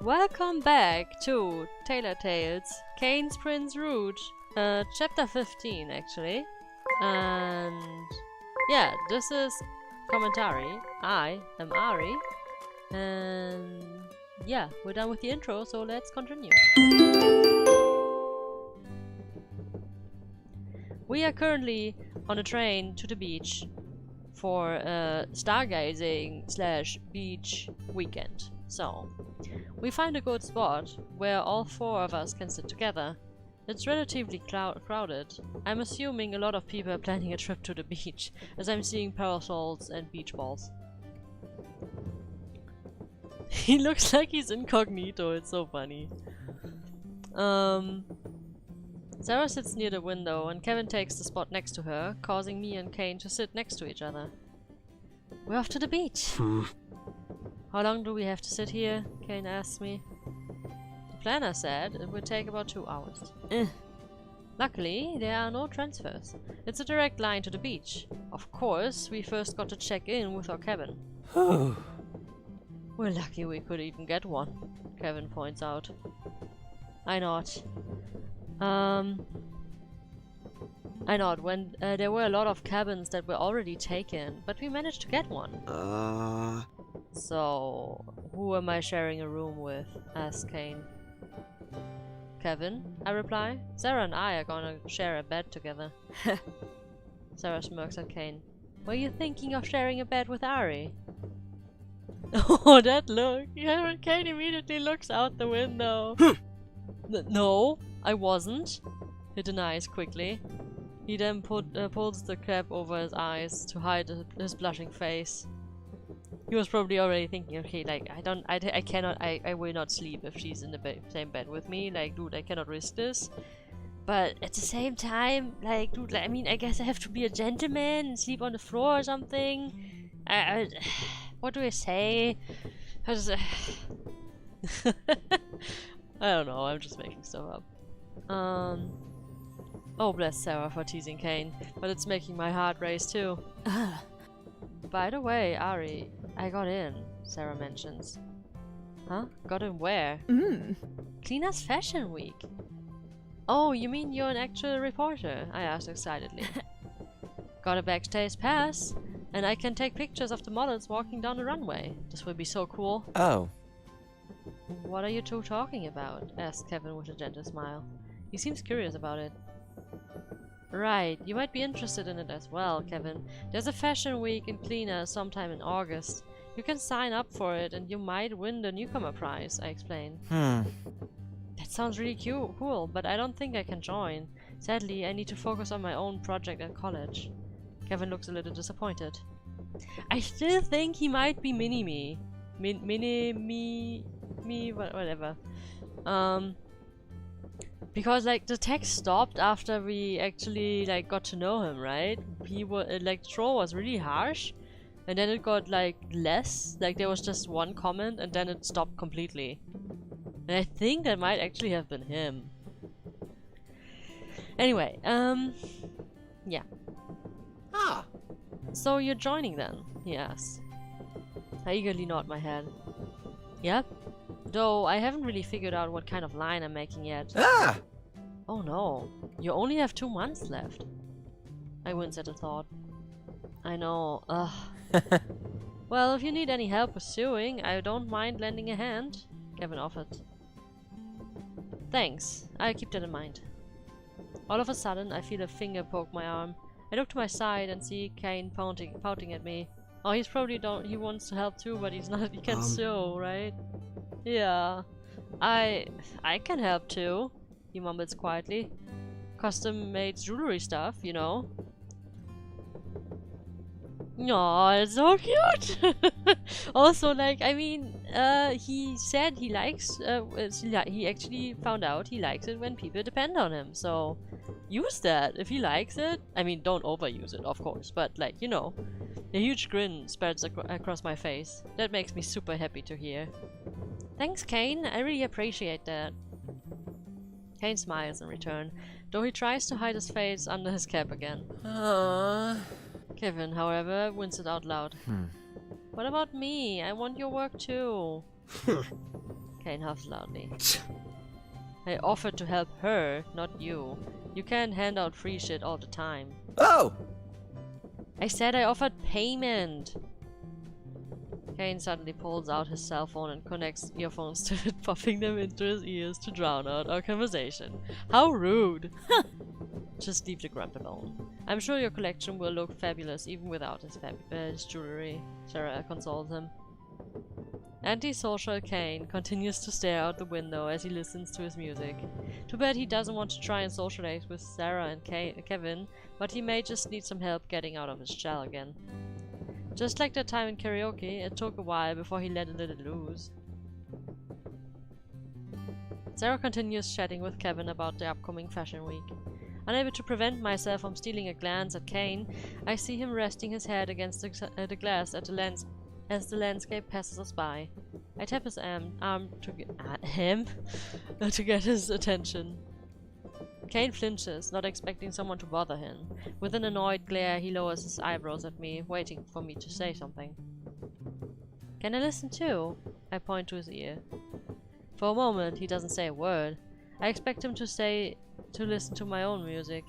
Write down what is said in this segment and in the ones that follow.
Welcome back to Tailor Tales Caine's Prince Rouge, chapter 15 actually. And yeah, this is commentary. I am Ary, and yeah, we're done with the intro, so let's continue. We are currently on a train to the beach for a stargazing / beach weekend. So, we find a good spot where all four of us can sit together. It's relatively crowded. I'm assuming a lot of people are planning a trip to the beach, as I'm seeing parasols and beach balls. He looks like he's incognito, it's so funny. Sarah sits near the window and Kevin takes the spot next to her, causing me and Caine to sit next to each other. We're off to the beach. How long do we have to sit here? Caine asks me. The planner said it would take about 2 hours. Luckily, there are no transfers. It's a direct line to the beach. Of course, we first got to check in with our cabin. We're lucky we could even get one, Kevin points out. I nod. I nod when there were a lot of cabins that were already taken, but we managed to get one. So, who am I sharing a room with? Asks Caine. Kevin, I reply. Sarah and I are gonna share a bed together. Sarah smirks at Caine. Were you thinking of sharing a bed with Ary? Oh, that look! Caine immediately looks out the window. No, I wasn't. He denies quickly. He then pulls the cap over his eyes to hide his blushing face. He was probably already thinking, okay, like, I will not sleep if she's in the same bed with me. Like, dude, I cannot risk this. But at the same time, like, dude, like, I mean, I guess I have to be a gentleman and sleep on the floor or something. What do I say? I don't know, I'm just making stuff up. Oh, bless Sarah for teasing Caine, but it's making my heart race too. By the way, Ary, I got in, Sarah mentions. Huh? Got in where? Cleaner's Fashion Week. Oh, you mean you're an actual reporter? I asked excitedly. Got a backstage pass, and I can take pictures of the models walking down the runway. This will be so cool. Oh. What are you two talking about? Asked Kevin with a gentle smile. He seems curious about it. Right, you might be interested in it as well, Kevin. There's a fashion week in Cleaner sometime in August. You can sign up for it and you might win the newcomer prize, I explained. That sounds really cool, but I don't think I can join. Sadly, I need to focus on my own project at college. Kevin looks a little disappointed. I still think he might be mini-me. Whatever. Because like the text stopped after we actually like got to know him, right? He was like the troll was really harsh, and then it got like less. Like there was just one comment, and then it stopped completely. And I think that might actually have been him. Anyway, yeah. So you're joining then? He asks. I eagerly nod my head. Yep. Though I haven't really figured out what kind of line I'm making yet. Oh no, you only have 2 months left. I wince at the thought. I know, ugh. Well, if you need any help with sewing, I don't mind lending a hand, Kevin offered. Thanks, I'll keep that in mind. All of a sudden, I feel a finger poke my arm. I look to my side and see Caine pouting at me. Oh, he's probably he wants to help too, but he's not, he can sew, right? Yeah, I can help too, he mumbles quietly. Custom-made jewelry stuff, you know. Aw, it's so cute! Also, like, I mean, he said he likes, he actually found out he likes it when people depend on him, so use that if he likes it. I mean, don't overuse it, of course, but like, you know. A huge grin spreads across my face. That makes me super happy to hear. Thanks, Caine. I really appreciate that. Caine smiles in return, though he tries to hide his face under his cap again. Kevin, however, winces out loud. What about me? I want your work too. Caine huffs loudly. I offered to help her, not you. You can't hand out free shit all the time. Oh! I said I offered payment! Caine suddenly pulls out his cell phone and connects earphones to it, popping them into his ears to drown out our conversation. How rude! Just leave the grunt alone. I'm sure your collection will look fabulous even without his jewelry, Sarah consoles him. Antisocial Caine continues to stare out the window as he listens to his music. Too bad he doesn't want to try and socialize with Sarah and Kevin, but he may just need some help getting out of his shell again. Just like that time in karaoke, it took a while before he let it loose. Sarah continues chatting with Kevin about the upcoming fashion week. Unable to prevent myself from stealing a glance at Caine, I see him resting his head against the glass as the landscape passes us by. I tap his arm to get his attention. Caine flinches, not expecting someone to bother him. With an annoyed glare, he lowers his eyebrows at me, waiting for me to say something. Can I listen too? I point to his ear. For a moment, he doesn't say a word. I expect him to listen to my own music.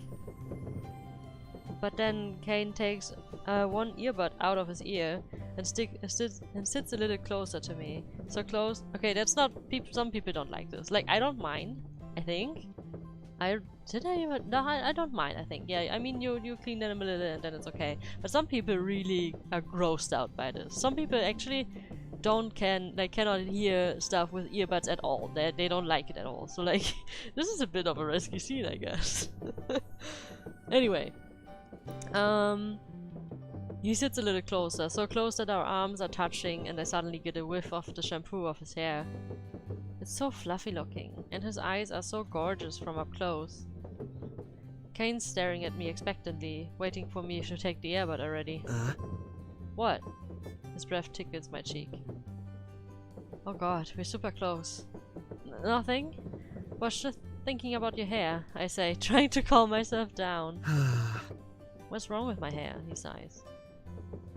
But then Caine takes one earbud out of his ear and sits a little closer to me. So close. Okay, that's not. Some people don't like this. Like, I don't mind. I think. I don't mind. I think. Yeah. I mean, you clean them a little and then it's okay. But some people really are grossed out by this. Some people actually cannot hear stuff with earbuds at all. They don't like it at all. So like, this is a bit of a risky scene, I guess. Anyway. He sits a little closer, so close that our arms are touching and I suddenly get a whiff of the shampoo of his hair. It's so fluffy looking, and his eyes are so gorgeous from up close. Caine's staring at me expectantly, waiting for me to take the earbud already. What? His breath tickles my cheek. Oh god, we're super close. Nothing? Was just thinking about your hair, I say, trying to calm myself down. What's wrong with my hair? He sighs.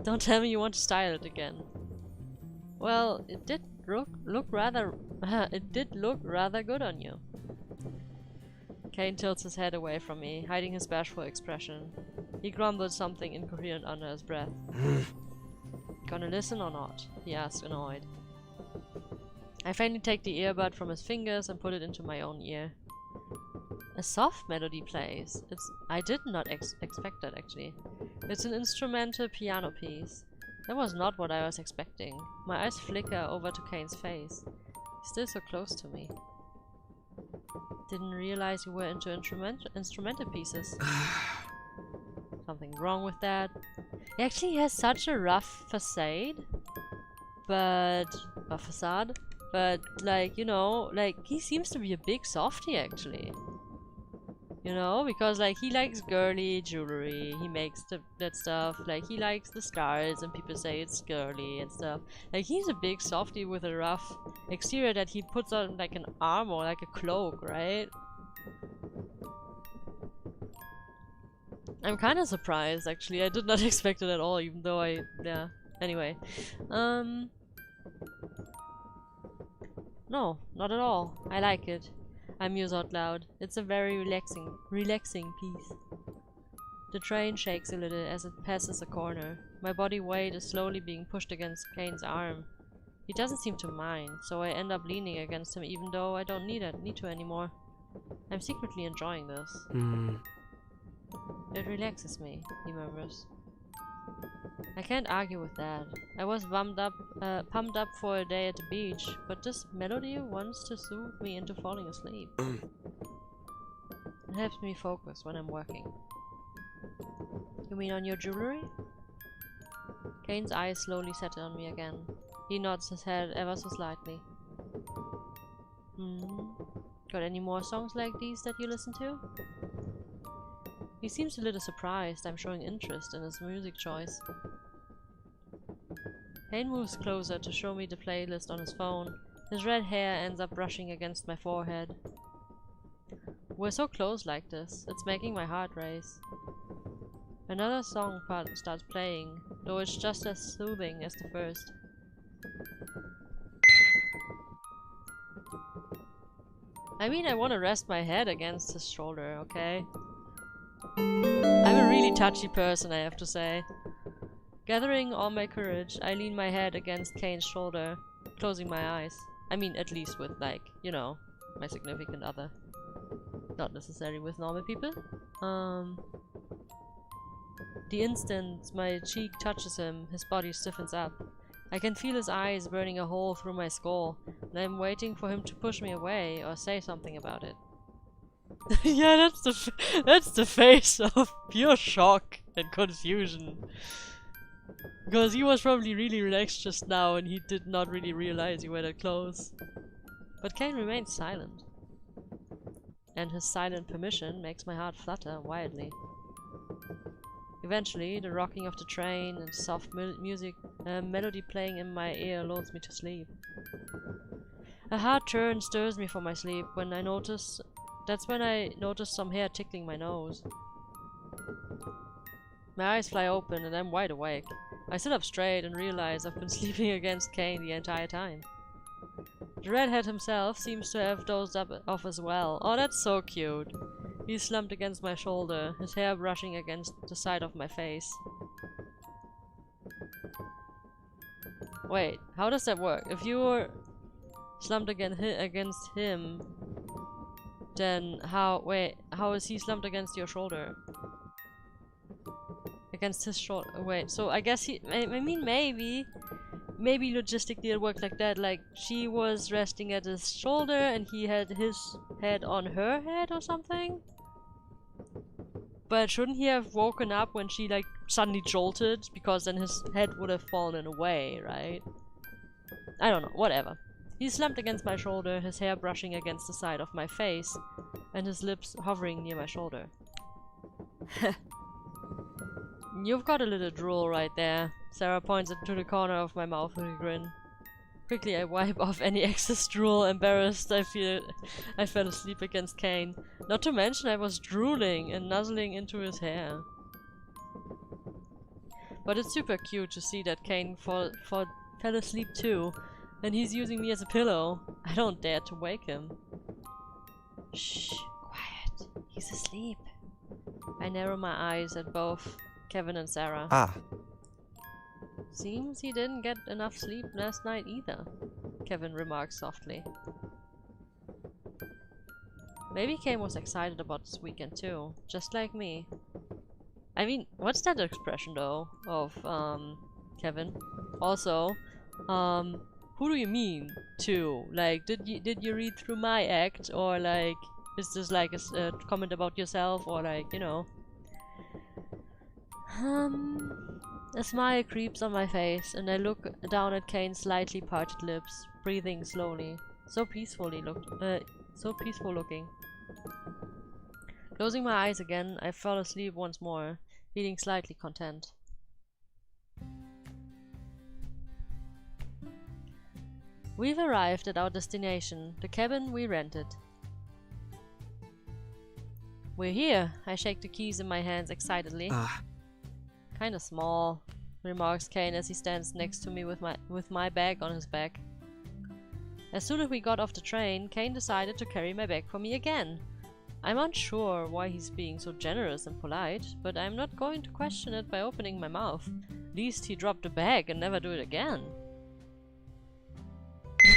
Don't tell me you want to style it again. Well, it did look rather good on you. Caine tilts his head away from me, hiding his bashful expression. He grumbles something incoherent under his breath. Gonna listen or not? He asks, annoyed. I faintly take the earbud from his fingers and put it into my own ear. A soft melody plays. I did not expect that, actually. It's an instrumental piano piece. That was not what I was expecting. My eyes flicker over to Caine's face. He's still so close to me. Didn't realize you were into instrumental pieces. Something wrong with that. He actually has such a rough facade. But like, you know, like, he seems to be a big softie, actually. You know, because like he likes girly jewelry, he makes that stuff, like he likes the stars and people say it's girly and stuff. Like he's a big softie with a rough exterior that he puts on like an armor, like a cloak, right? I'm kind of surprised actually, I did not expect it at all, even though yeah. Anyway. No, not at all. I like it. I muse out loud. It's a very relaxing piece. The train shakes a little as it passes a corner. My body weight is slowly being pushed against Caine's arm. He doesn't seem to mind, so I end up leaning against him even though I don't need to anymore. I'm secretly enjoying this. It relaxes me, he murmurs. I can't argue with that. I was pumped up for a day at the beach, but this melody wants to soothe me into falling asleep. It helps me focus when I'm working. You mean on your jewelry? Caine's eyes slowly settle on me again. He nods his head ever so slightly. Got any more songs like these that you listen to? He seems a little surprised I'm showing interest in his music choice. Caine moves closer to show me the playlist on his phone. His red hair ends up brushing against my forehead. We're so close like this, it's making my heart race. Another song part starts playing, though it's just as soothing as the first. I mean, I want to rest my head against his shoulder, okay? I'm a really touchy person, I have to say. Gathering all my courage, I lean my head against Caine's shoulder, closing my eyes. I mean, at least with, like, you know, my significant other. Not necessarily with normal people. The instant my cheek touches him, his body stiffens up. I can feel his eyes burning a hole through my skull, and I'm waiting for him to push me away or say something about it. Yeah, that's the face of pure shock and confusion. Because he was probably really relaxed just now and he did not really realize you were that close. But Caine remains silent. And his silent permission makes my heart flutter wildly. Eventually, the rocking of the train and soft melody playing in my ear lulls me to sleep. A hard turn stirs me from my sleep when I notice... That's when I notice some hair tickling my nose. My eyes fly open and I'm wide awake. I sit up straight and realize I've been sleeping against Caine the entire time. The redhead himself seems to have dozed off as well. Oh, that's so cute. He's slumped against my shoulder, his hair brushing against the side of my face. Wait, how does that work? If you're slumped against him, then how is he slumped against your shoulder? Against his shoulder. Wait, so I guess I mean, maybe logistically it worked like that. Like, she was resting at his shoulder and he had his head on her head or something? But shouldn't he have woken up when she, like, suddenly jolted? Because then his head would have fallen away, right? I don't know, whatever. He's slumped against my shoulder, his hair brushing against the side of my face, and his lips hovering near my shoulder. You've got a little drool right there. Sarah points into the corner of my mouth with a grin. Quickly I wipe off any excess drool. Embarrassed, I fell asleep against Caine. Not to mention I was drooling and nuzzling into his hair. But it's super cute to see that Caine fell asleep too, and he's using me as a pillow. I don't dare to wake him. Shh, quiet. He's asleep. I narrow my eyes at both Kevin and Sarah. Ah. Seems he didn't get enough sleep last night either, Kevin remarks softly. Maybe Caine was excited about this weekend too, just like me. I mean, what's that expression though, of, Kevin? Also, who do you mean, too? Like, did you read through my act, or like, is this like a comment about yourself, or like, you know? A smile creeps on my face, and I look down at Caine's slightly parted lips, breathing slowly. So peaceful looking. Closing my eyes again, I fall asleep once more, feeling slightly content. We've arrived at our destination, the cabin we rented. We're here. I shake the keys in my hands excitedly. Kinda small, remarks Caine as he stands next to me with my bag on his back. As soon as we got off the train, Caine decided to carry my bag for me again. I'm unsure why he's being so generous and polite, but I'm not going to question it by opening my mouth. At least he dropped the bag and never do it again.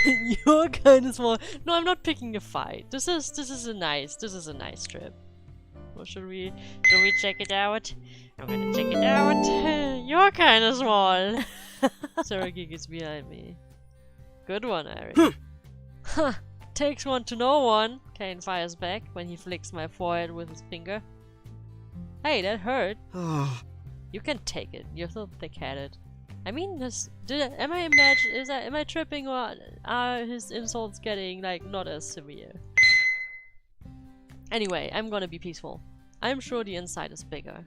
You're kinda small. No, I'm not picking a fight. This is a nice trip. Well, should we check it out? I'm gonna check it out. You're kinda small. Sarah giggles behind me. Good one, Ary. Huh. Takes one to know one. Caine fires back when he flicks my forehead with his finger. Hey, that hurt. You can take it. You're so thick-headed. I mean, am I tripping, or are his insults getting, like, not as severe? Anyway, I'm gonna be peaceful. I'm sure the inside is bigger.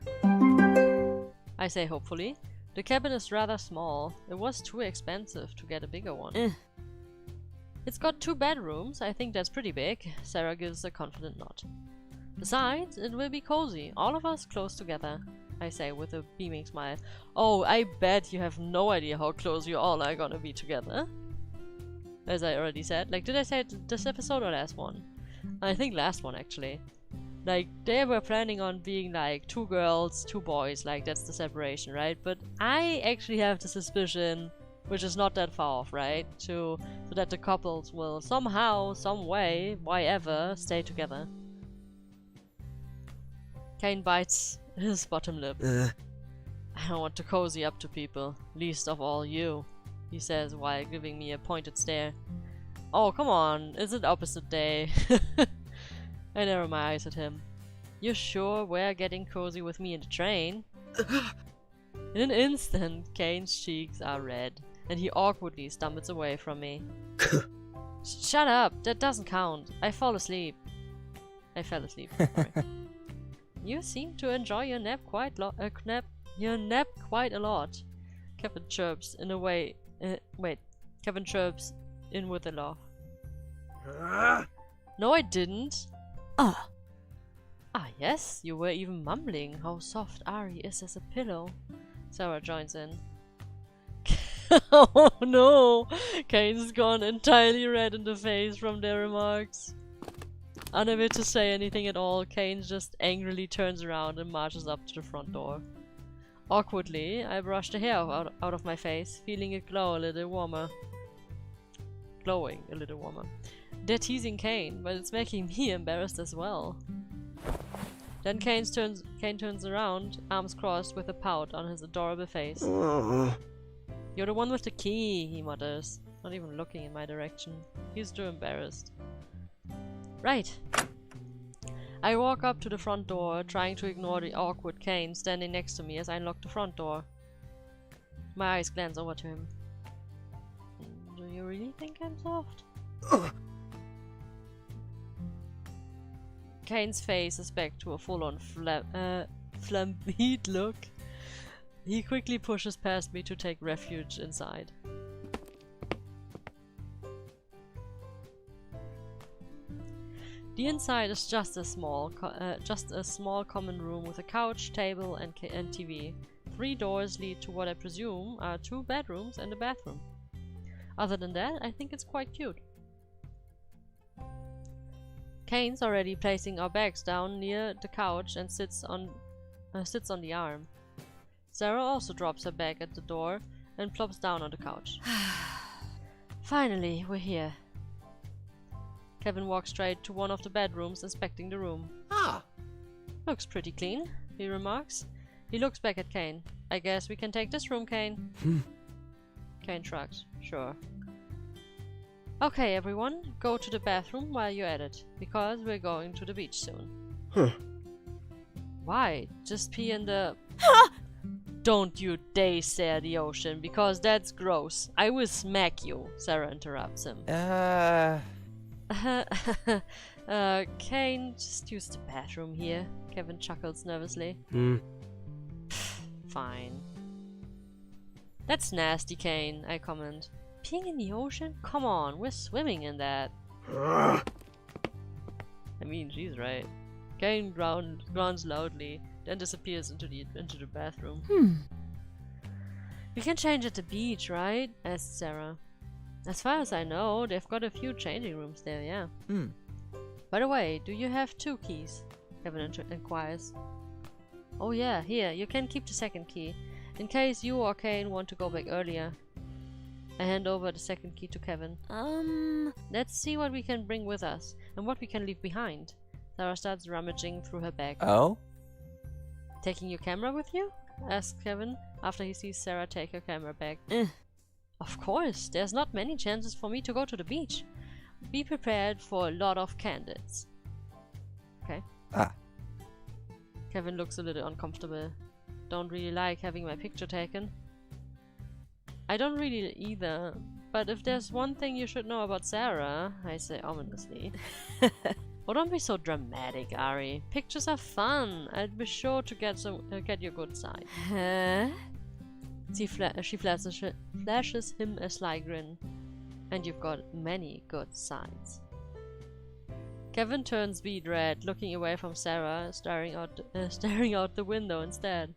I say hopefully. The cabin is rather small. It was too expensive to get a bigger one. It's got 2 bedrooms. I think that's pretty big. Sarah gives a confident nod. Besides, it will be cozy. All of us close together, I say with a beaming smile. Oh, I bet you have no idea how close you all are gonna be together. as I already said. Like, did I say it this episode or last one? I think last one, actually. Like, they were planning on being like 2 girls, 2 boys, like that's the separation, right? But I actually have the suspicion, which is not that far off, right? So that the couples will somehow, some way, why ever, stay together. Caine bites his bottom lip. I don't want to cozy up to people, least of all you, he says while giving me a pointed stare. Oh, come on, it's an opposite day. I narrow my eyes at him. You sure were getting cozy with me in the train? In an instant, Caine's cheeks are red, and he awkwardly stumbles away from me. Shut up, that doesn't count. I fell asleep. Sorry. You seem to enjoy your nap quite a lot. Kevin chirps in a way. Kevin chirps in with a laugh. No, I didn't. Ah, yes, you were even mumbling how soft Ary is as a pillow. Sarah joins in. Oh no! Caine's gone entirely red in the face from their remarks. Unable to say anything at all, Caine just angrily turns around and marches up to the front door. Awkwardly, I brush the hair out of my face, feeling it glowing a little warmer. They're teasing Caine, but it's making me embarrassed as well. Then Caine turns around, arms crossed with a pout on his adorable face. You're the one with the key, he mutters, not even looking in my direction. He's too embarrassed. Right. I walk up to the front door, trying to ignore the awkward Caine standing next to me as I unlock the front door. My eyes glance over to him. Do you really think I'm soft? Caine's face is back to a full-on flambeed look. He quickly pushes past me to take refuge inside. The inside is just a small common room with a couch, table, and TV. 3 doors lead to what I presume are 2 bedrooms and a bathroom. Other than that, I think it's quite cute. Caine's already placing our bags down near the couch and sits on the arm. Sarah also drops her bag at the door and plops down on the couch. Finally, we're here. Kevin walks straight to one of the bedrooms, inspecting the room. Looks pretty clean, he remarks. He looks back at Caine. I guess we can take this room, Caine. Caine shrugs. Sure. Okay, everyone, go to the bathroom while you're at it, because we're going to the beach soon. Why? Just pee in the... Don't you dare stare at the ocean, because that's gross. I will smack you, Sarah interrupts him. Caine, just use the bathroom here. Kevin chuckles nervously. Fine. That's nasty, Caine, I comment. Peeing in the ocean? Come on, we're swimming in that. I mean, she's right. Caine groans loudly, then disappears into the bathroom. We can change at the beach, right? Asks Sarah. As far as I know, they've got a few changing rooms there, yeah. By the way, do you have 2 keys? Kevin inquires. Oh yeah, here, you can keep the second key, in case you or Caine want to go back earlier. I hand over the second key to Kevin. Let's see what we can bring with us, and what we can leave behind. Sarah starts rummaging through her bag. Oh? Taking your camera with you? Asks Kevin, after he sees Sarah take her camera bag. Of course, there's not many chances for me to go to the beach. Be prepared for a lot of candidates. Okay. Kevin looks a little uncomfortable. Don't really like having my picture taken. I don't really either, but if there's one thing you should know about Sarah, I say ominously. Oh, don't be so dramatic, Ary. Pictures are fun. I'll be sure to get your good side. Huh? She flashes him a sly grin. And you've got many good sides. Kevin turns bead red, looking away from Sarah, staring out the window instead.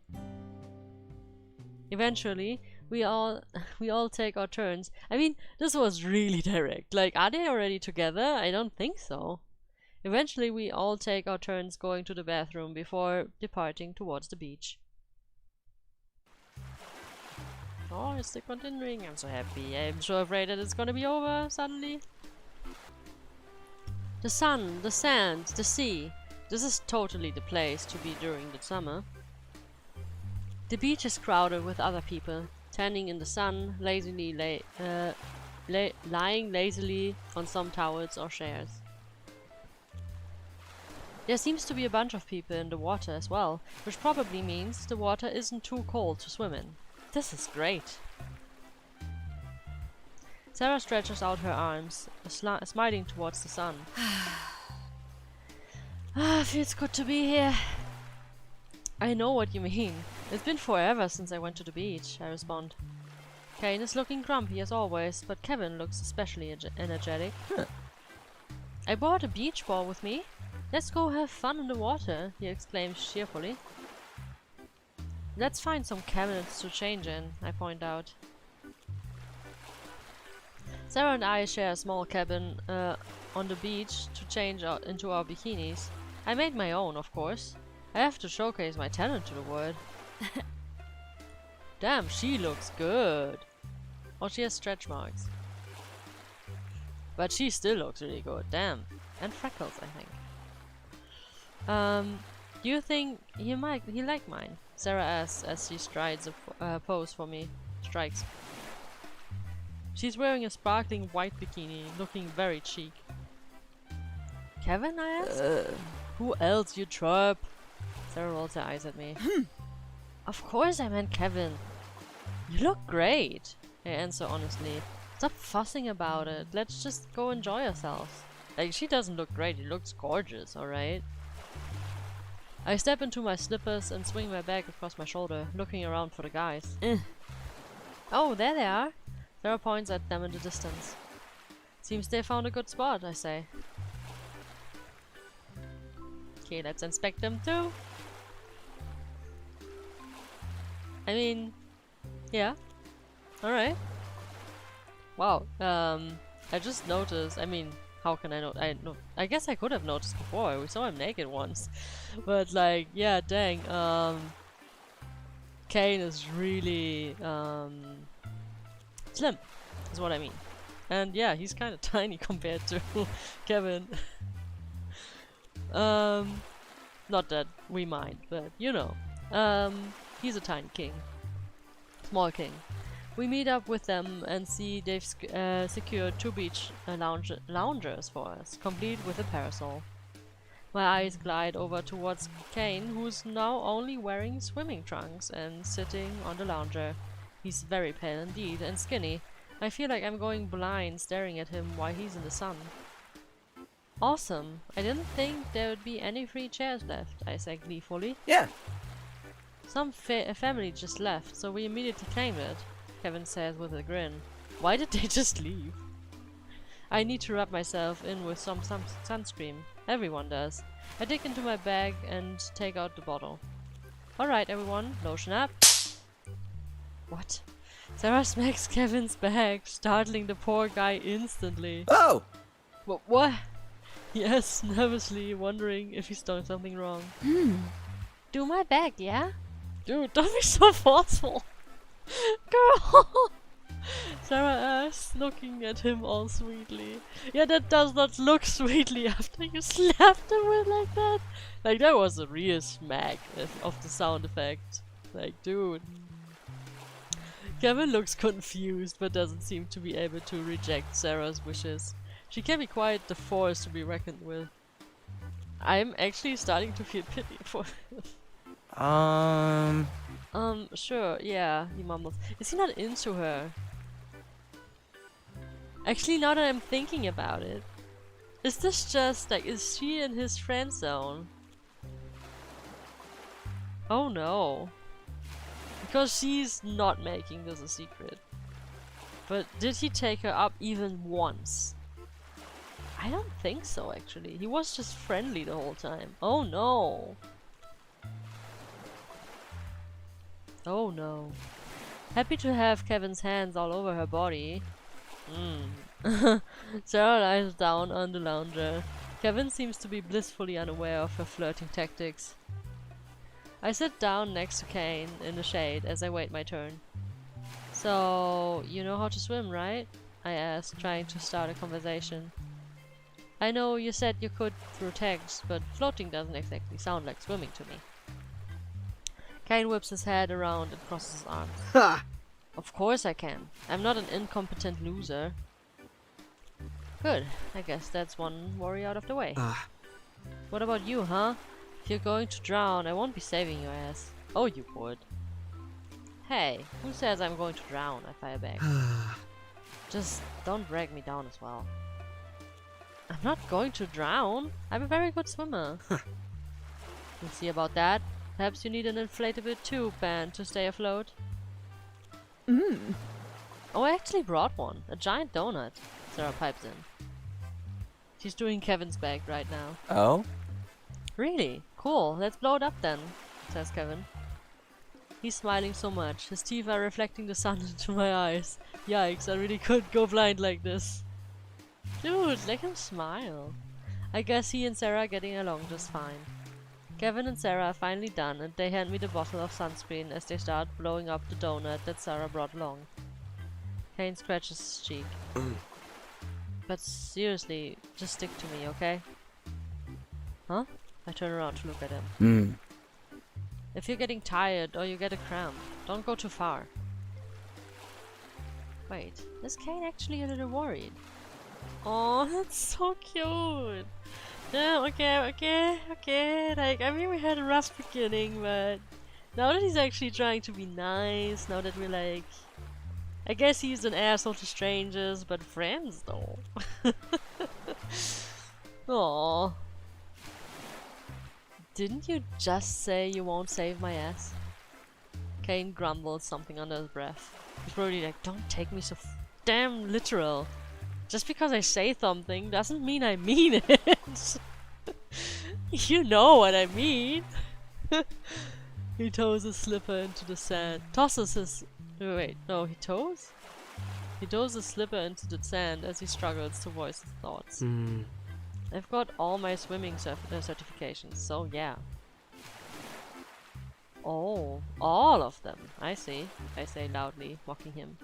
Eventually, we all take our turns. I mean, this was really direct. Like, are they already together? I don't think so. Eventually, we all take our turns going to the bathroom before departing towards the beach. Oh, it's still continuing. I'm so happy. I'm so afraid that it's gonna be over suddenly. The sun, the sand, the sea. This is totally the place to be during the summer. The beach is crowded with other people, tanning in the sun, lazily lying lazily on some towels or chairs. There seems to be a bunch of people in the water as well, which probably means the water isn't too cold to swim in. This is great. Sarah stretches out her arms, smiling towards the sun. Feels good to be here. I know what you mean. It's been forever since I went to the beach, I respond. Caine is looking grumpy as always, but Kevin looks especially energetic. I brought a beach ball with me. Let's go have fun in the water, he exclaims cheerfully. Let's find some cabinets to change in, I point out. Sarah and I share a small cabin on the beach to change into our bikinis. I made my own, of course. I have to showcase my talent to the world. Damn, she looks good. Oh, she has stretch marks. But she still looks really good, damn. And freckles, I think. Do you think he like mine? Sarah asks as she strides a pose for me. Strikes. She's wearing a sparkling white bikini, looking very chic. Kevin, I ask? Who else, you twerp? Sarah rolls her eyes at me. Of course I meant Kevin. You look great, I answer honestly. Stop fussing about it. Let's just go enjoy ourselves. Like, she doesn't look great, she looks gorgeous, alright? I step into my slippers and swing my bag across my shoulder, looking around for the guys. Oh, there they are. Sarah points at them in the distance. Seems they found a good spot, I say. Okay, let's inspect them too. I mean, yeah. Alright. Wow. I just noticed, I mean, how can I know? I guess I could have noticed before. We saw him naked once. But like, yeah, dang. Caine is really slim, is what I mean. And yeah, he's kind of tiny compared to Kevin. Not that we mind, but you know. He's a tiny king. Small king. We meet up with them and see they've secured 2 beach loungers for us, complete with a parasol. My eyes glide over towards Caine, who's now only wearing swimming trunks and sitting on the lounger. He's very pale indeed, and skinny. I feel like I'm going blind staring at him while he's in the sun. Awesome. I didn't think there would be any free chairs left, I say gleefully. Yeah. Some family just left, so we immediately claimed it, Kevin says with a grin. Why did they just leave? I need to rub myself in with some sunscreen. Everyone does. I dig into my bag and take out the bottle. Alright everyone, lotion up. What? Sarah smacks Kevin's bag, startling the poor guy instantly. Oh! What? He asks nervously, wondering if he's done something wrong. Do my bag, yeah? Dude, don't be so forceful. Girl! Sarah asks, looking at him all sweetly. Yeah, that does not look sweetly after you slapped him with like that. Like, that was a real smack of the sound effect. Like, dude. Kevin looks confused, but doesn't seem to be able to reject Sarah's wishes. She can be quite the force to be reckoned with. I'm actually starting to feel pity for him. Sure, yeah, he mumbles. Is he not into her? Actually, now that I'm thinking about it, is this just, like, is she in his friend zone? Oh no. Because she's not making this a secret. But did he take her up even once? I don't think so, actually. He was just friendly the whole time. Oh no. Oh no. Happy to have Kevin's hands all over her body. Sarah lies down on the lounger. Kevin seems to be blissfully unaware of her flirting tactics. I sit down next to Caine in the shade as I wait my turn. So, you know how to swim, right? I ask, trying to start a conversation. I know you said you could through text, but floating doesn't exactly sound like swimming to me. Caine whips his head around and crosses his arms. Ha! Of course I can. I'm not an incompetent loser. Good. I guess that's one worry out of the way. What about you, huh? If you're going to drown, I won't be saving your ass. Oh, you would. Hey, who says I'm going to drown? I fire back. Just don't drag me down as well. I'm not going to drown. I'm a very good swimmer. We'll see about that. Perhaps you need an inflatable tube band to stay afloat. Oh, I actually brought one. A giant donut. Sarah pipes in. She's doing Kevin's bag right now. Oh? Really? Cool. Let's blow it up then, says Kevin. He's smiling so much. His teeth are reflecting the sun into my eyes. Yikes, I really could go blind like this. Dude, let him smile. I guess he and Sarah are getting along just fine. Kevin and Sarah are finally done, and they hand me the bottle of sunscreen as they start blowing up the donut that Sarah brought along. Caine scratches his cheek. But seriously, just stick to me, okay? Huh? I turn around to look at him. If you're getting tired or you get a cramp, don't go too far. Wait, is Caine actually a little worried? Oh, that's so cute! Yeah, okay. Like, I mean, we had a rough beginning, but now that he's actually trying to be nice, now that we're like... I guess he's an asshole to strangers, but friends, though. Aww. Didn't you just say you won't save my ass? Caine grumbles something under his breath. He's probably like, don't take me so damn literal. Just because I say something doesn't mean I mean it. You know what I mean. He toes his slipper into the sand. Tosses his... Wait, no, he toes? He toes his slipper into the sand as he struggles to voice his thoughts. I've got all my swimming certifications, so yeah. Oh, all of them. I see, I say loudly, mocking him.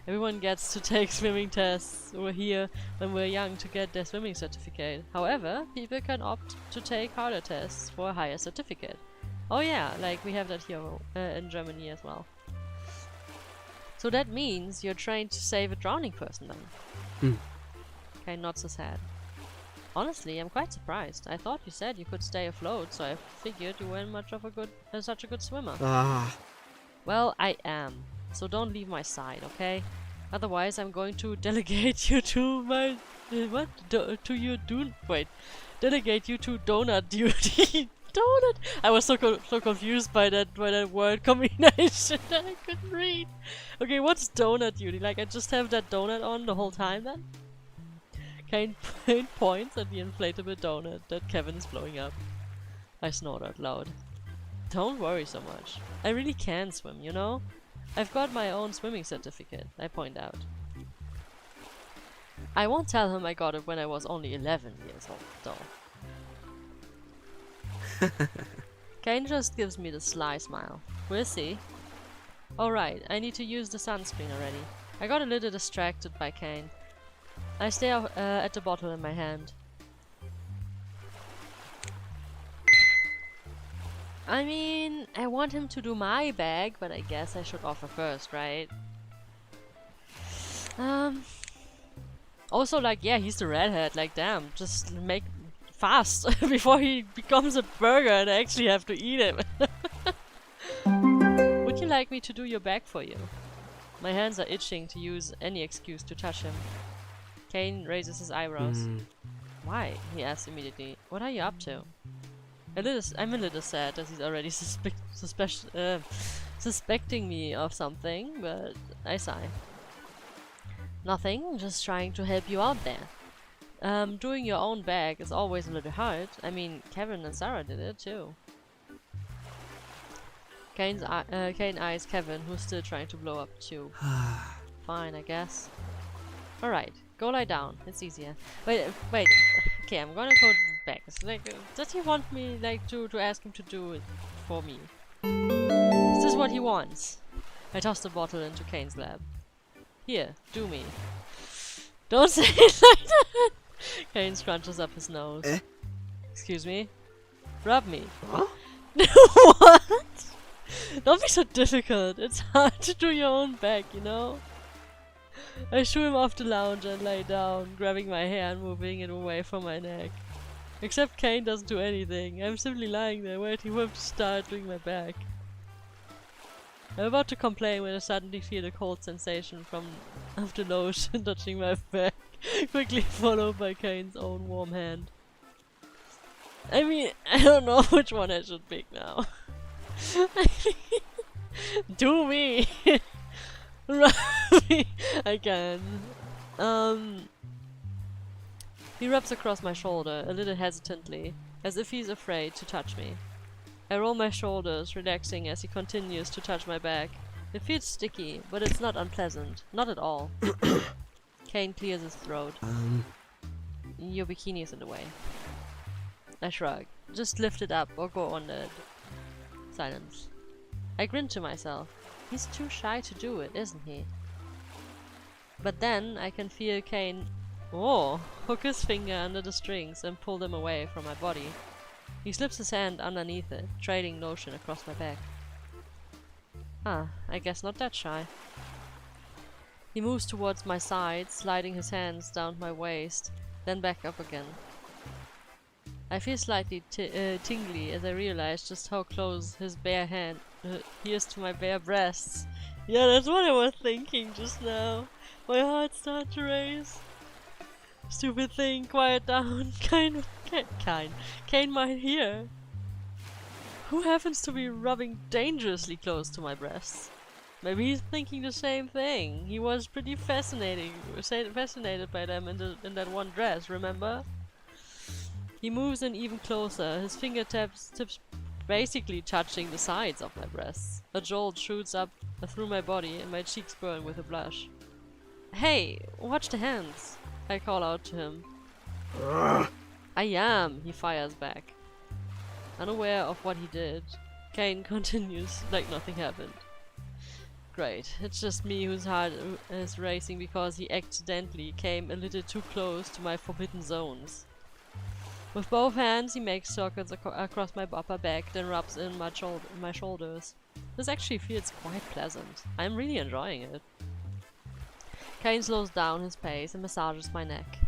Everyone gets to take swimming tests. We're here when we're young to get their swimming certificate. However, people can opt to take harder tests for a higher certificate. Oh yeah, like we have that here in Germany as well. So that means you're trained to save a drowning person then? Caine nods his head. Honestly, I'm quite surprised. I thought you said you could stay afloat, so I figured you weren't much of a good, such a good swimmer. Well, I am. So don't leave my side, okay? Otherwise, I'm going to delegate you to my... Delegate you to donut duty. Donut? I was so confused by that word combination that I couldn't read. Okay, what's donut duty? Like, I just have that donut on the whole time then? Caine points at the inflatable donut that Kevin is blowing up. I snort out loud. Don't worry so much. I really can swim, you know? I've got my own swimming certificate, I point out. I won't tell him I got it when I was only 11 years old, though. Caine just gives me the sly smile. We'll see. Alright, I need to use the sunscreen already. I got a little distracted by Caine. I stare at the bottle in my hand. I mean, I want him to do my bag, but I guess I should offer first, right? Also, like, yeah, he's the redhead, like, damn, just make fast before he becomes a burger and I actually have to eat him. Would you like me to do your bag for you? My hands are itching to use any excuse to touch him. Caine raises his eyebrows. Why? He asks immediately. What are you up to? I'm a little sad that he's already suspecting me of something, but I sigh. Nothing, just trying to help you out there. Doing your own bag is always a little hard. I mean, Kevin and Sarah did it too. Caine eyes Kevin, who's still trying to blow up the tube. Fine, I guess. Alright, go lie down. It's easier. Wait. Okay, I'm gonna go back. It's like, does he want me, like, to ask him to do it for me? Is this what he wants? I toss the bottle into Caine's lap. Here, do me. Don't say it like that! Caine scrunches up his nose. Excuse me? Rub me. Huh? What? Don't be so difficult. It's hard to do your own back, you know? I shoo him off the lounge and lay down, grabbing my hair and moving it away from my neck. Except Caine doesn't do anything. I'm simply lying there waiting for him to start doing my back. I'm about to complain when I suddenly feel a cold sensation of the lotion touching my back, quickly followed by Caine's own warm hand. I mean, I don't know which one I should pick now. Do me! Rub me! I can. He rubs across my shoulder, a little hesitantly, as if he's afraid to touch me. I roll my shoulders, relaxing as he continues to touch my back. It feels sticky, but it's not unpleasant. Not at all. Caine clears his throat. Your bikini is in the way. I shrug. Just lift it up or go on it. Silence. I grin to myself. He's too shy to do it, isn't he? But then I can feel Caine hook his finger under the strings and pull them away from my body. He slips his hand underneath it, trailing lotion across my back. Ah, I guess not that shy. He moves towards my side, sliding his hands down my waist, then back up again. I feel slightly tingly as I realize just how close his bare hand he is to my bare breasts. Yeah, that's what I was thinking just now. My heart starts to race. Stupid thing, quiet down. Caine might hear. Who happens to be rubbing dangerously close to my breasts? Maybe he's thinking the same thing. He was pretty fascinated by them in that one dress, remember? He moves in even closer, his fingertips basically touching the sides of my breasts. A jolt shoots up through my body and my cheeks burn with a blush. Hey, watch the hands! I call out to him. I am, he fires back. Unaware of what he did, Caine continues like nothing happened. Great, it's just me whose heart is racing because he accidentally came a little too close to my forbidden zones. With both hands he makes circles across my upper back, then rubs in my shoulders. This actually feels quite pleasant. I'm really enjoying it. Caine slows down his pace and massages my neck.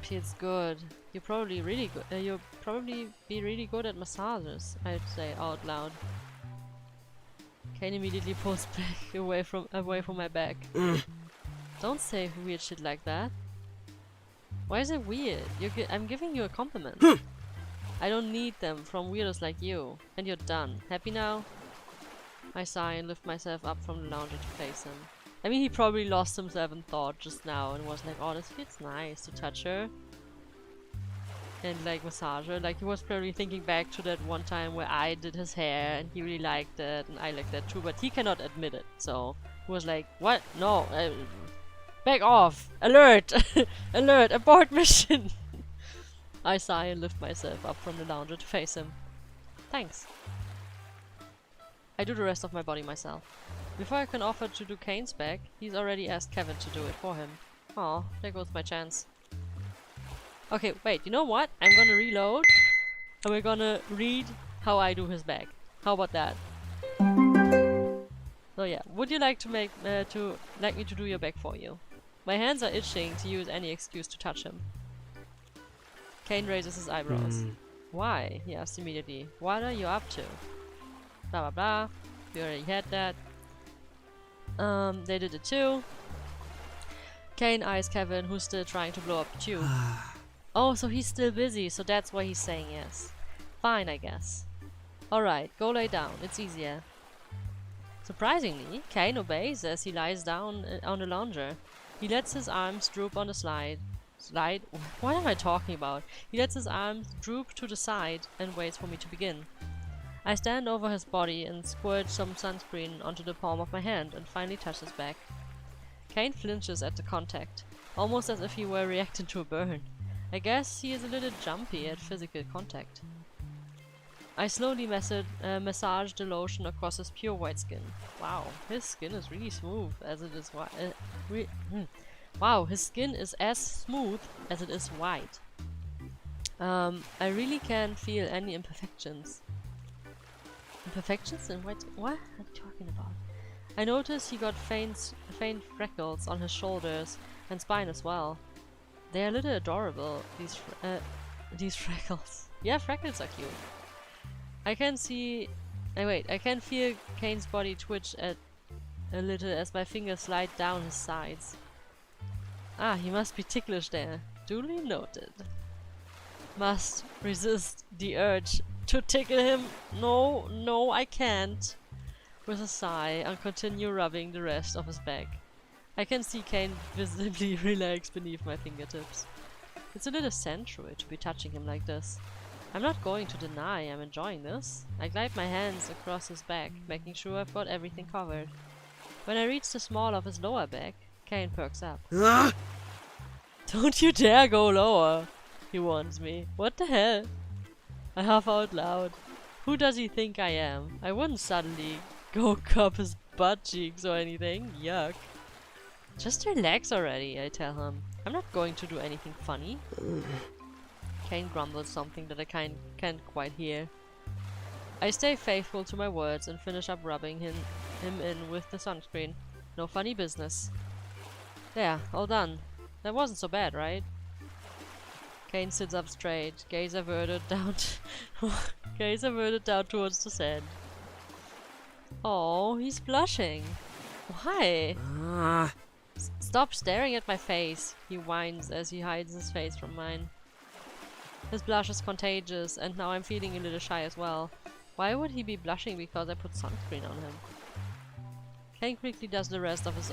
Feels good. You're probably be really good at massages, I'd say out loud. Caine immediately pulls back away from my back. Don't say weird shit like that. Why is it weird? I'm giving you a compliment. I don't need them from weirdos like you. And you're done. Happy now? I sigh and lift myself up from the lounger to face him. I mean, he probably lost himself in thought just now and was like, oh, this feels nice to touch her. And like massage her. Like he was probably thinking back to that one time where I did his hair and he really liked it and I liked that too, but he cannot admit it. So he was like, what? No, back off! Alert! Alert! Abort mission! I sigh and lift myself up from the lounger to face him. Thanks. I do the rest of my body myself. Before I can offer to do Caine's back, he's already asked Kevin to do it for him. Aw, there goes my chance. Okay, wait, you know what? I'm gonna reload and we're gonna read how I do his back. How about that? So yeah, would you like to me to do your back for you? My hands are itching to use any excuse to touch him. Caine raises his eyebrows. Why? He asks immediately. What are you up to? Blah blah blah. We already had that. They did it too. Caine eyes Kevin, who's still trying to blow up the tube. Oh, so he's still busy, so that's why he's saying yes. Fine, I guess. Alright, go lay down, it's easier. Surprisingly, Caine obeys as he lies down on the lounger. He lets his arms droop on the slide. What am I talking about? He lets his arms droop to the side and waits for me to begin. I stand over his body and squirt some sunscreen onto the palm of my hand and finally touch his back. Caine flinches at the contact, almost as if he were reacting to a burn. I guess he is a little jumpy at physical contact. I slowly massage the lotion across his pure white skin. Wow, his skin is really smooth as it is white. Wow, his skin is as smooth as it is white. I really can't feel any imperfections. Imperfections in white? What are you talking about? I notice he got faint freckles on his shoulders and spine as well. They are a little adorable, these freckles. Yeah, freckles are cute. I can see... I can feel Caine's body twitch a little as my fingers slide down his sides. Ah, he must be ticklish there. Duly noted. Must resist the urge to tickle him. No, no, I can't. With a sigh, I'll continue rubbing the rest of his back. I can see Caine visibly relax beneath my fingertips. It's a little sensual to be touching him like this. I'm not going to deny I'm enjoying this. I glide my hands across his back, making sure I've got everything covered. When I reach the small of his lower back, Caine perks up. Don't you dare go lower, he warns me. What the hell? I laugh out loud. Who does he think I am? I wouldn't suddenly go cup his butt cheeks or anything. Yuck. Just relax already, I tell him. I'm not going to do anything funny. Caine grumbles something that I can't quite hear. I stay faithful to my words and finish up rubbing him in with the sunscreen. No funny business. There, all done. That wasn't so bad, right? Caine sits up straight, gaze averted down towards the sand. Oh, he's blushing. Why? Stop staring at my face, he whines as he hides his face from mine. His blush is contagious, and now I'm feeling a little shy as well. Why would he be blushing because I put sunscreen on him? Caine quickly does the rest of his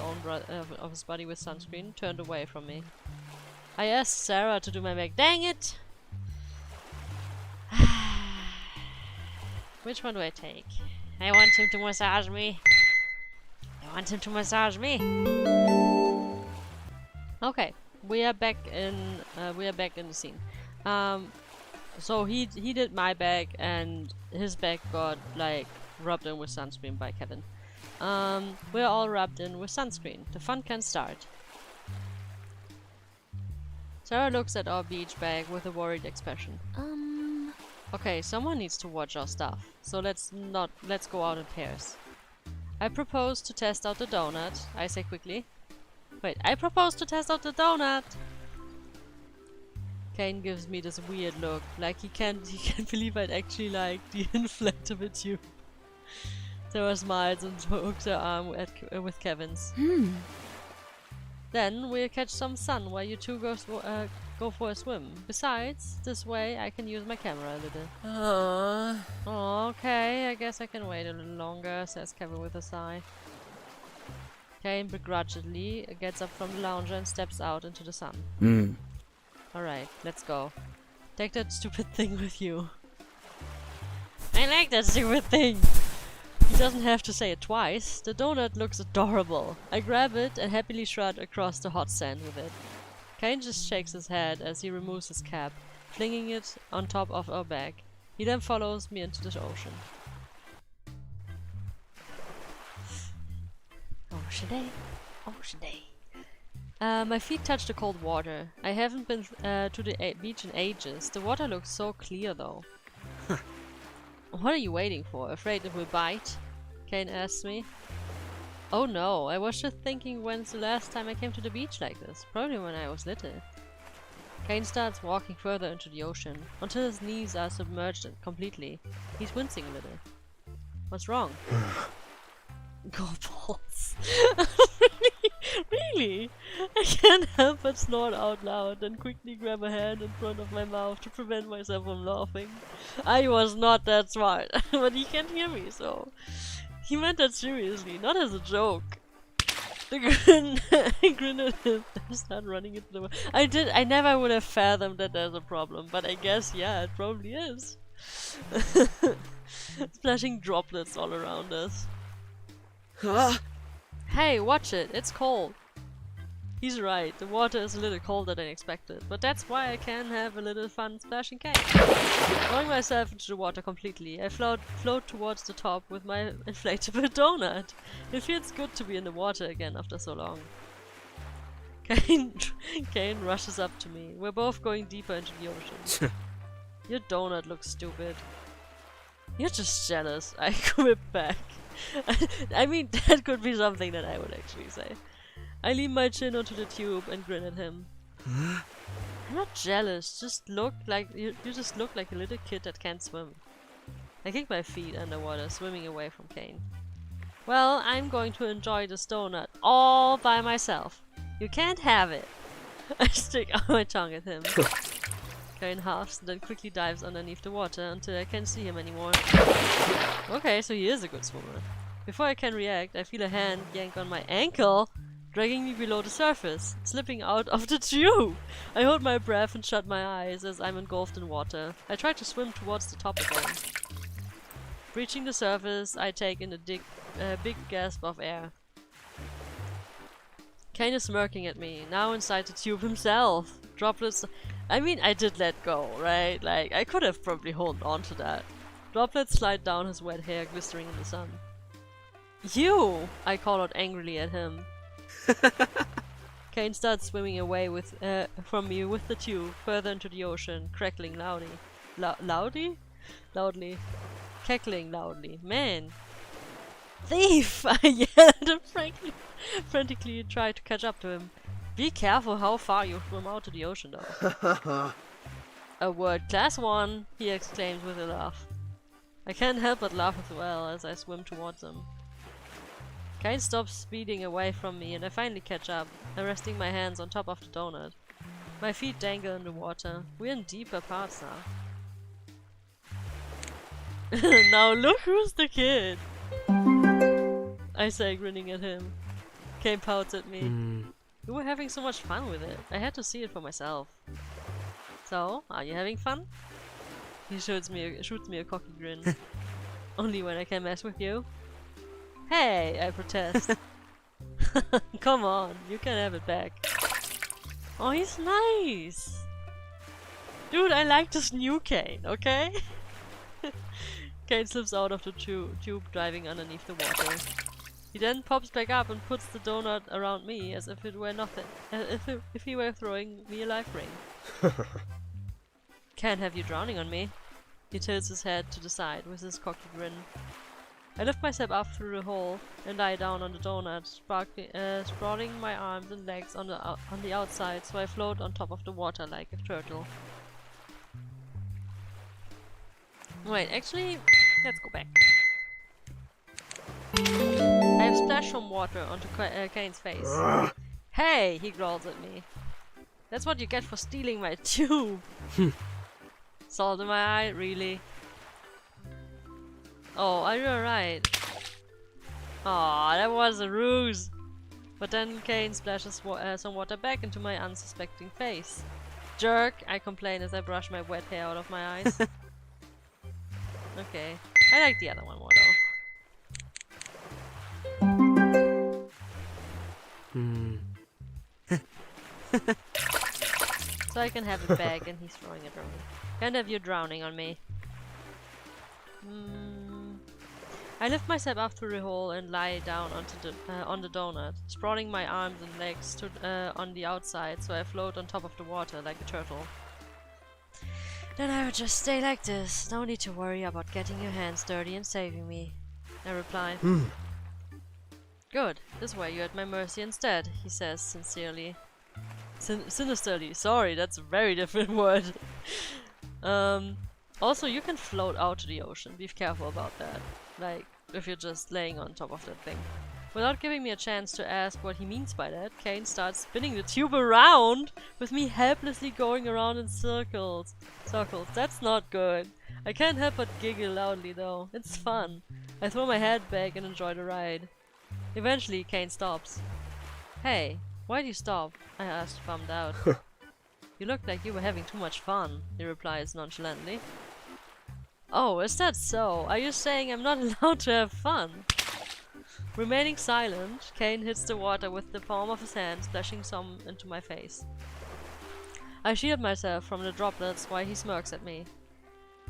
body with sunscreen, turned away from me. I asked Sarah to do my make. Dang it! Which one do I take? I want him to massage me. I want him to massage me. Okay, we are back in the scene. So he did my back, and his back got like rubbed in with sunscreen by Kevin. We're all rubbed in with sunscreen. The fun can start. Sarah looks at our beach bag with a worried expression. Okay, someone needs to watch our stuff, so let's go out in pairs. I propose to test out the donut, I say quickly. Wait, I propose to test out the donut! Caine gives me this weird look, like he can't believe I'd actually like the inflatable tube. Sarah smiles and hooks her arm with Kevin's. Then we'll catch some sun while you two go for a swim. Besides, this way I can use my camera a little. Okay, I guess I can wait a little longer, says Kevin with a sigh. Caine begrudgingly gets up from the lounger and steps out into the sun. Alright, let's go. Take that stupid thing with you. I like that stupid thing! He doesn't have to say it twice. The donut looks adorable. I grab it and happily strut across the hot sand with it. Caine just shakes his head as he removes his cap, flinging it on top of our bag. He then follows me into the ocean. Ocean day. Ocean day. My feet touch the cold water. I haven't been to the beach in ages. The water looks so clear though. What are you waiting for? Afraid it will bite? Caine asks me. Oh no, I was just thinking when's the last time I came to the beach like this. Probably when I was little. Caine starts walking further into the ocean, until his knees are submerged completely. He's wincing a little. What's wrong? Go balls. Really? I can't help but snort out loud and quickly grab a hand in front of my mouth to prevent myself from laughing. I was not that smart, but he can't hear me, so... He meant that seriously, not as a joke. I grin at him and start running into the water. I never would have fathomed that there's a problem, but I guess, yeah, it probably is. Splashing droplets all around us. Huh? Hey, watch it, it's cold. He's right, the water is a little colder than expected, but that's why I can have a little fun splashing Caine. Throwing myself into the water completely, I float towards the top with my inflatable donut. It feels good to be in the water again after so long. Caine rushes up to me. We're both going deeper into the ocean. Your donut looks stupid. You're just jealous. I quip back. I mean, that could be something that I would actually say. I lean my chin onto the tube and grin at him. I'm not jealous. You just look like a little kid that can't swim. I kick my feet underwater, swimming away from Caine. Well, I'm going to enjoy this donut all by myself. You can't have it. I stick out my tongue at him. Caine huffs and then quickly dives underneath the water until I can't see him anymore. Okay, so he is a good swimmer. Before I can react, I feel a hand yank on my ankle, dragging me below the surface, slipping out of the tube. I hold my breath and shut my eyes as I'm engulfed in water. I try to swim towards the top again. Reaching the surface, I take in a big gasp of air. Caine is smirking at me, now inside the tube himself. Droplets. I mean, I did let go, right? Like, I could have probably held on to that. Droplets slide down his wet hair, glistering in the sun. You! I call out angrily at him. Caine starts swimming away from me with the tube, further into the ocean, crackling loudly. Loudly. Cackling loudly. Man! Thief! I yell at him frantically try to catch up to him. Be careful how far you swim out to the ocean, though. A world-class one! He exclaims with a laugh. I can't help but laugh as well as I swim towards him. Caine stops speeding away from me and I finally catch up, resting my hands on top of the donut. My feet dangle in the water. We're in deeper parts now. Now look who's the kid! I say, grinning at him. Caine pouts at me. You were having so much fun with it. I had to see it for myself. So, are you having fun? He shoots me a cocky grin. Only when I can mess with you. Hey, I protest. Come on, you can have it back. Oh, he's nice. Dude, I like this new Caine, okay? Caine slips out of the tube, diving underneath the water. He then pops back up and puts the donut around me as if it were nothing. If he were throwing me a life ring. Can't have you drowning on me. He tilts his head to the side with his cocky grin. I lift myself up through the hole and lie down on the donut, sprawling my arms and legs on the outside so I float on top of the water like a turtle. Wait, actually, let's go back. I have splashed some water onto Caine's face. Hey, he growls at me. That's what you get for stealing my tube. Salt in my eye, really? Oh, are you alright? Aw, that was a ruse. But then Caine splashes some water back into my unsuspecting face. Jerk, I complain as I brush my wet hair out of my eyes. Okay, I like the other one more though. So I can have it back and he's throwing it around. Can't have you drowning on me. I lift myself up through the hole and lie down on the donut, sprawling my arms and legs on the outside so I float on top of the water like a turtle. Then I would just stay like this, no need to worry about getting your hands dirty and saving me, I reply. Good, this way you're at my mercy instead, he says sincerely. Sinisterly, sorry, that's a very different word. Also, you can float out to the ocean, be careful about that. Like, if you're just laying on top of that thing. Without giving me a chance to ask what he means by that, Caine starts spinning the tube around, with me helplessly going around in circles. That's not good. I can't help but giggle loudly though. It's fun. I throw my head back and enjoy the ride. Eventually, Caine stops. Hey, why'd you stop? I asked, bummed out. You looked like you were having too much fun, he replies nonchalantly. Oh, is that so? Are you saying I'm not allowed to have fun? Remaining silent, Caine hits the water with the palm of his hand, splashing some into my face. I shield myself from the droplets while he smirks at me.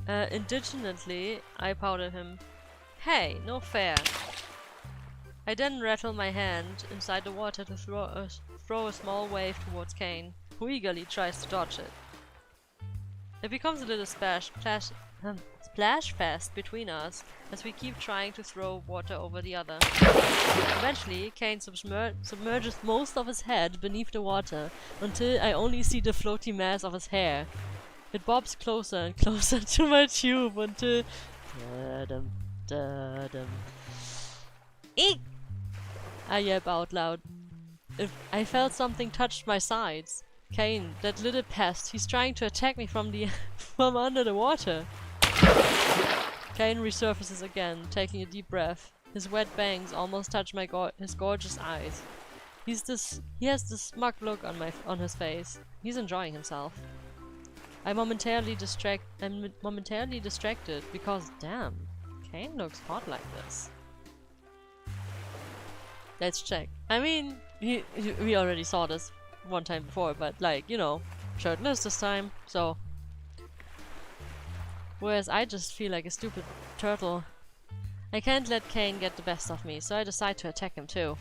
Indignantly, I pout at him. Hey, no fair. I then rattle my hand inside the water to throw a small wave towards Caine, who eagerly tries to dodge it. It becomes a little splash fest between us as we keep trying to throw water over the other. Eventually, Caine submerges most of his head beneath the water until I only see the floaty mass of his hair. It bobs closer and closer to my tube until... Eek! I yelp out loud. I felt something touch my sides. Caine, that little pest, he's trying to attack me from under the water. Caine resurfaces again, taking a deep breath. His wet bangs almost touch his gorgeous eyes. He has this smug look on his face. He's enjoying himself. I'm momentarily distracted because damn, Caine looks hot like this. Let's check. I mean, we already saw this one time before, but like, you know, shirtless this time, so... Whereas I just feel like a stupid turtle. I can't let Caine get the best of me, so I decide to attack him too.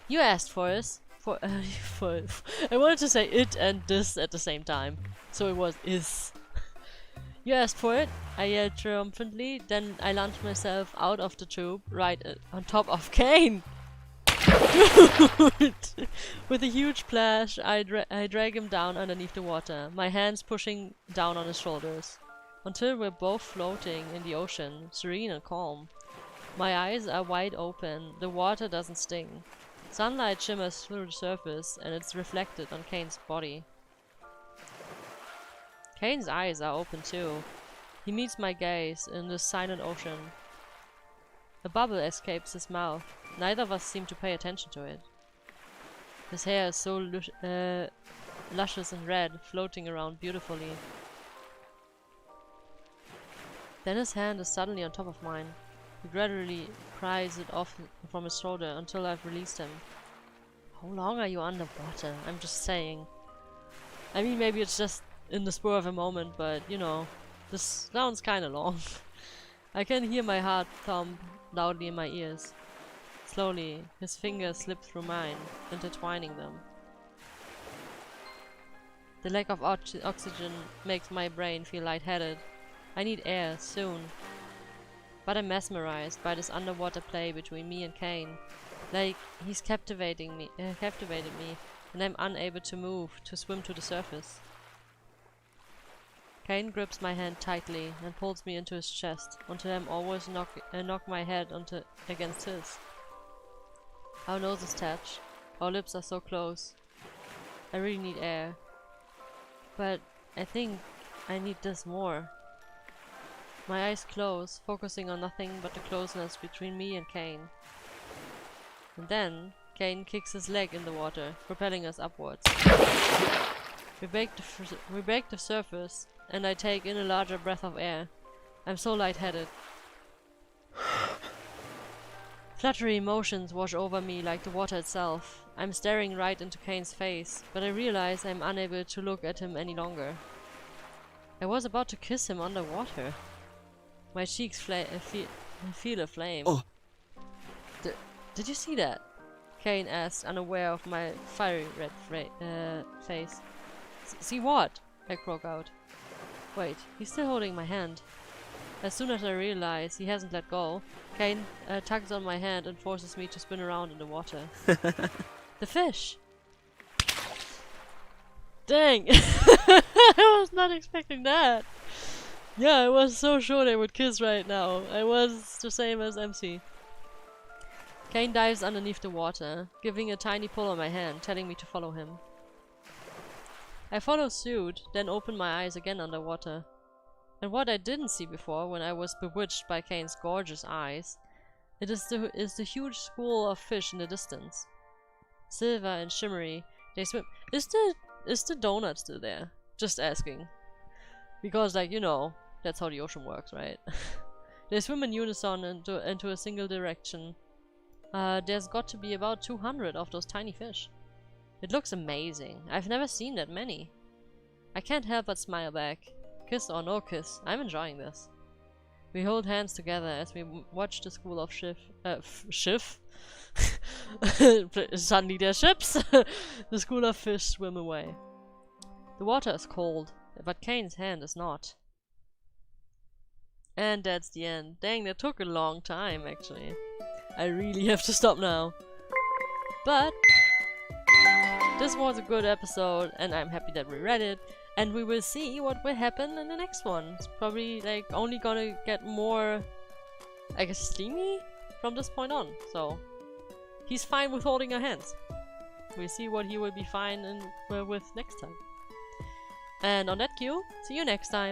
You asked for this. I wanted to say it and this at the same time, so it was is. You asked for it, I yelled triumphantly, then I launched myself out of the tube, right on top of Caine! Dude! With a huge splash, I drag him down underneath the water, my hands pushing down on his shoulders. Until we're both floating in the ocean, serene and calm. My eyes are wide open, the water doesn't sting. Sunlight shimmers through the surface and it's reflected on Caine's body. Caine's eyes are open too. He meets my gaze in the silent ocean. A bubble escapes his mouth. Neither of us seem to pay attention to it. His hair is so luscious and red, floating around beautifully. Then his hand is suddenly on top of mine. He gradually pries it off from his shoulder until I've released him. How long are you underwater? I'm just saying. I mean, maybe it's just in the spur of a moment, but you know, this sounds kinda long. I can hear my heart thump loudly in my ears. Slowly, his fingers slip through mine, intertwining them. The lack of oxygen makes my brain feel lightheaded. I need air, soon. But I'm mesmerized by this underwater play between me and Caine. Like, he's captivated me, and I'm unable to move, to swim to the surface. Caine grips my hand tightly and pulls me into his chest, until I'm always knock my head against his. Our noses touch. Our lips are so close. I really need air. But I think I need this more. My eyes close, focusing on nothing but the closeness between me and Caine. And then, Caine kicks his leg in the water, propelling us upwards. We break the surface, and I take in a larger breath of air. I'm so lightheaded. Fluttery emotions wash over me like the water itself. I'm staring right into Caine's face, but I realize I'm unable to look at him any longer. I was about to kiss him underwater. My cheeks feel aflame. Oh. Did you see that? Caine asked, unaware of my fiery red face. See what? I croak out. Wait, he's still holding my hand. As soon as I realize he hasn't let go, Caine tugs on my hand and forces me to spin around in the water. The fish! Dang! I was not expecting that! Yeah, I was so sure they would kiss right now. I was the same as MC. Caine dives underneath the water, giving a tiny pull on my hand, telling me to follow him. I follow suit, then open my eyes again underwater. And what I didn't see before when I was bewitched by Caine's gorgeous eyes, it is the huge school of fish in the distance. Silver and shimmery, they swim. Is the donut still there? Just asking. Because, like, you know, That's how the ocean works, right? They swim in unison into a single direction. There's got to be about 200 of those tiny fish. It looks amazing. I've never seen that many. I can't help but smile back. Kiss or no kiss, I'm enjoying this. We hold hands together as we watch the school of suddenly there's ships! The school of fish swim away. The water is cold, but Caine's hand is not. And that's the end. Dang, that took a long time, actually. I really have to stop now. But this was a good episode, and I'm happy that we read it. And we will see what will happen in the next one. It's probably like only gonna get more, I guess, steamy from this point on. So he's fine with holding our hands. We'll see what he will be fine with next time. And on that cue, see you next time.